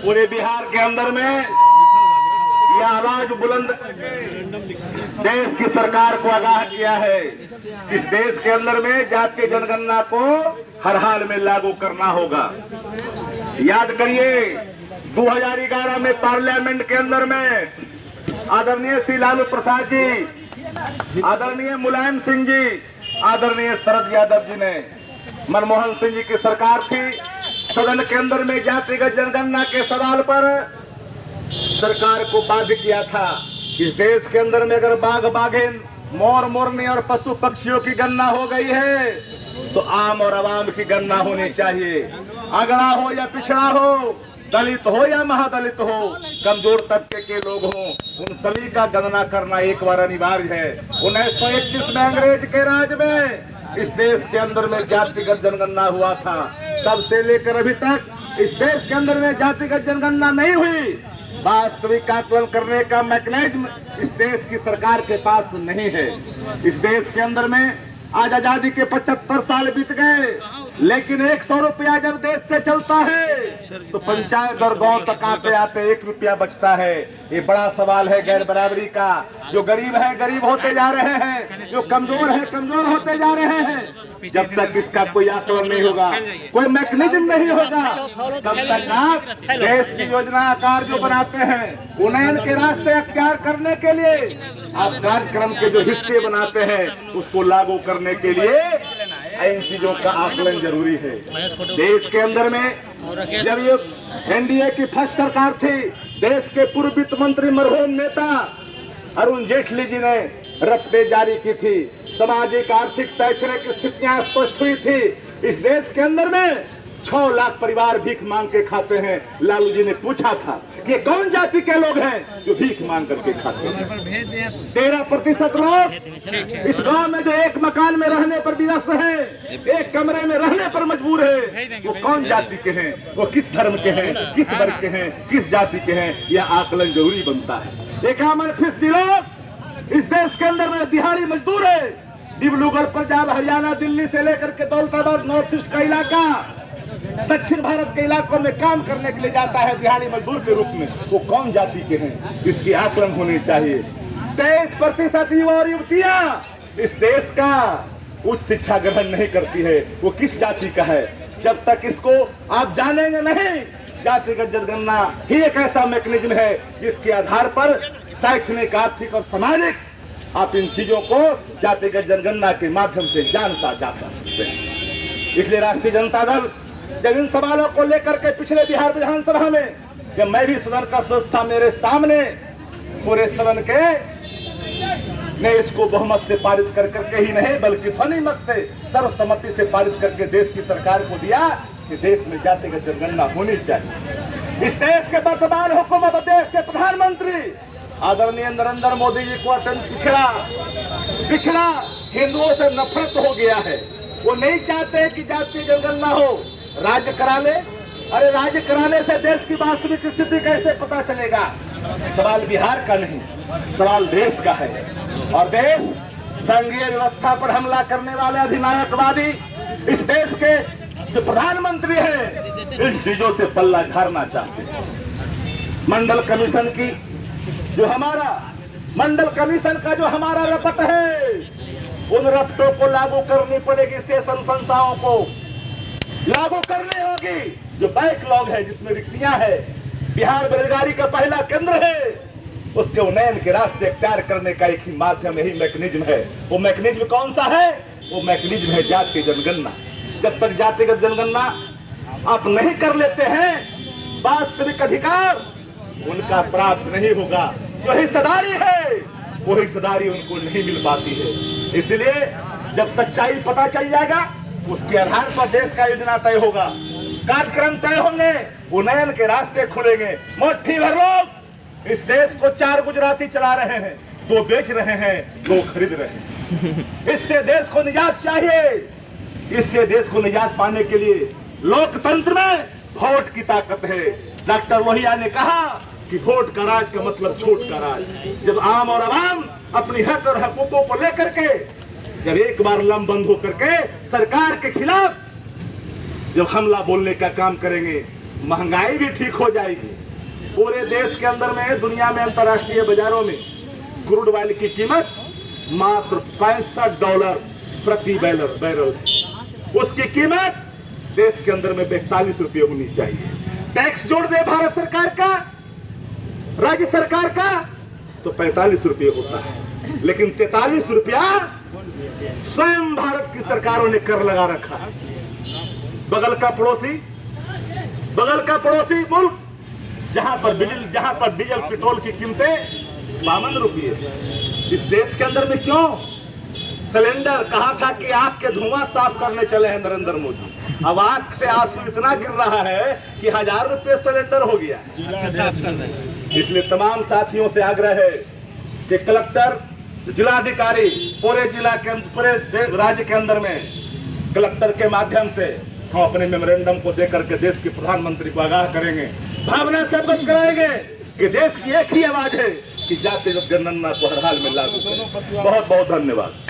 पूरे बिहार के अंदर में यह आवाज बुलंद देश की सरकार को आगाह किया है। इस देश के अंदर में जातीय जनगणना को हर हाल में लागू करना होगा। याद करिए 2011 में पार्लियामेंट के अंदर में आदरणीय श्री लालू प्रसाद जी, आदरणीय मुलायम सिंह जी, आदरणीय शरद यादव जी ने, मनमोहन सिंह जी की सरकार थी, सदन के अंदर में जातिगत जनगणना के सवाल पर सरकार को बाध्य किया था। इस देश के अंदर में अगर बाघ बाघिन, मोर मोरनी और पशु पक्षियों की गणना हो गई है तो आम और आवाम की गणना होनी चाहिए। अगड़ा हो या पिछड़ा हो, दलित हो या महादलित हो, कमजोर तबके के लोग हों, उन सभी का गणना करना एक बार अनिवार्य है। 1931 में अंग्रेज के राज में इस देश के अंदर में जातिगत जनगणना हुआ था। तब से लेकर अभी तक इस देश के अंदर में जातिगत जनगणना नहीं हुई। वास्तविक आकलन करने का मैकेनिज्म इस देश की सरकार के पास नहीं है। इस देश के अंदर में आज आजादी के 75 साल बीत गए, लेकिन 100 रुपया जब देश से चलता है तो पंचायत और गांव तक आते आते 1 रुपया बचता है। ये बड़ा सवाल है गैर बराबरी का। जो गरीब है गरीब होते जा रहे हैं, जो कमजोर है कमजोर होते जा रहे हैं। जब तक इसका कोई आकलन नहीं होगा, कोई मैकेनिज्म नहीं होगा, तब तक आप देश की योजना आकार जो बनाते हैं, उन्नयन के रास्ते अख्तियार करने के लिए आप कार्यक्रम के जो हिस्से बनाते हैं, उसको लागू करने के लिए इन चीजों का आकलन जरूरी है। देश के अंदर में जब ये एनडीए की फर्स्ट सरकार थी, देश के पूर्व वित्त मंत्री मरहूम नेता अरुण जेटली जी ने रफ्तें जारी की थी। सामाजिक आर्थिक शैक्षणिक स्थितियां स्पष्ट हुई थी। इस देश के अंदर में 6 लाख परिवार भीख मांग के खाते हैं। लालू जी ने पूछा था कि कौन जाति के लोग हैं जो भीख मांग करके खाते हैं। 13% लोग इस गांव में जो एक मकान में रहने पर विवश है, एक कमरे में रहने पर मजबूर है, वो कौन जाति के हैं, वो किस धर्म के हैं, किस वर्ग के हैं, किस जाति के हैं, यह आकलन जरूरी बनता है। 51% लोग इस देश के अंदर में दिहाड़ी मजदूर है। डिब्रूगढ़, पंजाब, हरियाणा, दिल्ली से लेकर के दौलताबाद, नॉर्थ ईस्ट का इलाका, दक्षिण भारत के इलाकों में काम करने के लिए जाता है दिहाड़ी मजदूर के रूप में। वो कौन जाति के हैं, इसकी आकलन होनी चाहिए। 23% युवा और युवतियां इस देश का उच्च शिक्षा ग्रहण नहीं करती है, वो किस जाति का है। जब तक इसको आप जानेंगे नहीं, जातिगत जनगणना ही एक ऐसा मैकेनिज्म है जिसके आधार पर शैक्षणिक, आर्थिक और सामाजिक आप इन चीजों को जातिगत जनगणना के माध्यम से जान जा सकते हैं। इसलिए राष्ट्रीय जनता दल जब इन सवालों को लेकर के पिछले बिहार विधानसभा में, जब मैं भी सदन का सदस्य था, मेरे सामने पूरे सदन के ने इसको बहुमत से पारित कर करके ही नहीं बल्कि ध्वनि मत से, सर्वसम्मति से पारित करके देश की सरकार को दिया कि देश में जातिगत जनगणना होनी चाहिए। इस देश के वर्तमान हुकूमत और देश के प्रधानमंत्री आदरणीय नरेंद्र मोदी जी को अत्यंत पिछड़ा हिंदुओं से नफरत हो गया है। वो नहीं चाहते कि जातीय जनगणना हो, राज्य करा ले। अरे राज्य कराने से देश की वास्तविक स्थिति कैसे पता चलेगा। सवाल बिहार का नहीं, सवाल देश का है। और देश संघीय व्यवस्था पर हमला करने वाले अधिनायकवादी इस देश के जो प्रधानमंत्री हैं, इन चीजों से पल्ला झाड़ना चाहते हैं। मंडल कमीशन की जो हमारा मंडल कमीशन का जो हमारा रपट है, उन रपटों को लागू करनी पड़ेगी। सेशन संस्थाओं को लागू करनी होगी। जो बैकलॉग है, जिसमें रिक्तियां है, बिहार बेरोजगारी का पहला केंद्र है, उसके उन्नयन के रास्ते अख्तियार करने का एक ही माध्यम, यही मैकेनिज्म है। वो मैकेनिज्म कौन सा है? वो मैकेनिज्म है जातीय जनगणना। जब तक जातिगत जनगणना आप नहीं कर लेते हैं, वास्तविक अधिकार उनका प्राप्त नहीं होगा। जो हिस्सेदारी है, वो हिस्सेदारी उनको नहीं मिल पाती है। इसलिए जब सच्चाई पता चल जाएगा, उसके आधार पर देश का योजना तय होगा, कार्यक्रम तय होंगे, उन्नयन के रास्ते खुलेंगे। मुट्ठी भर लोग इस देश को 4 गुजराती चला रहे हैं, 2 बेच रहे हैं, 2 खरीद रहे हैं। इससे देश को निजात चाहिए। इससे देश को निजात पाने के लिए लोकतंत्र में वोट की ताकत है। डॉक्टर लोहिया ने कहा कि वोट का राज का मतलब छोट का राज। जब आम और आवाम अपनी हक और हकूकों को लेकर के जब एक बार लम बंद होकर के सरकार के खिलाफ जब हमला बोलने का काम करेंगे, महंगाई भी ठीक हो जाएगी। पूरे देश के अंदर में, दुनिया में, अंतर्राष्ट्रीय बाजारों में क्रूड ऑयल की कीमत मात्र $65 प्रति बैरल। उसकी कीमत देश के अंदर में 42 रुपये होनी चाहिए। टैक्स जोड़ दे भारत सरकार का, राज्य सरकार का, तो 45 रुपये होता है। लेकिन 43 रुपया स्वयं भारत की सरकारों ने कर लगा रखा है। बगल का पड़ोसी मुल्क जहां पर डीजल पेट्रोल की कीमतें 52 रुपये, इस देश के अंदर में क्यों? सिलेंडर, कहा था कि आग के धुआं साफ करने चले हैं नरेंद्र मोदी, अब आग से आंसू इतना गिर रहा है कि 1000 रुपये सिलेंडर हो गया। इसलिए तमाम साथियों से आग्रह है कि कलेक्टर, जिलाधिकारी, पूरे राज्य के अंदर में कलेक्टर के माध्यम से हम अपने मेमोरेंडम को देकर के देश के प्रधानमंत्री को आगाह करेंगे, भावना से अवगत कराएंगे कि देश की एक ही आवाज है कि जाति जनगणना को हर हाल में लागू करें। बहुत बहुत धन्यवाद।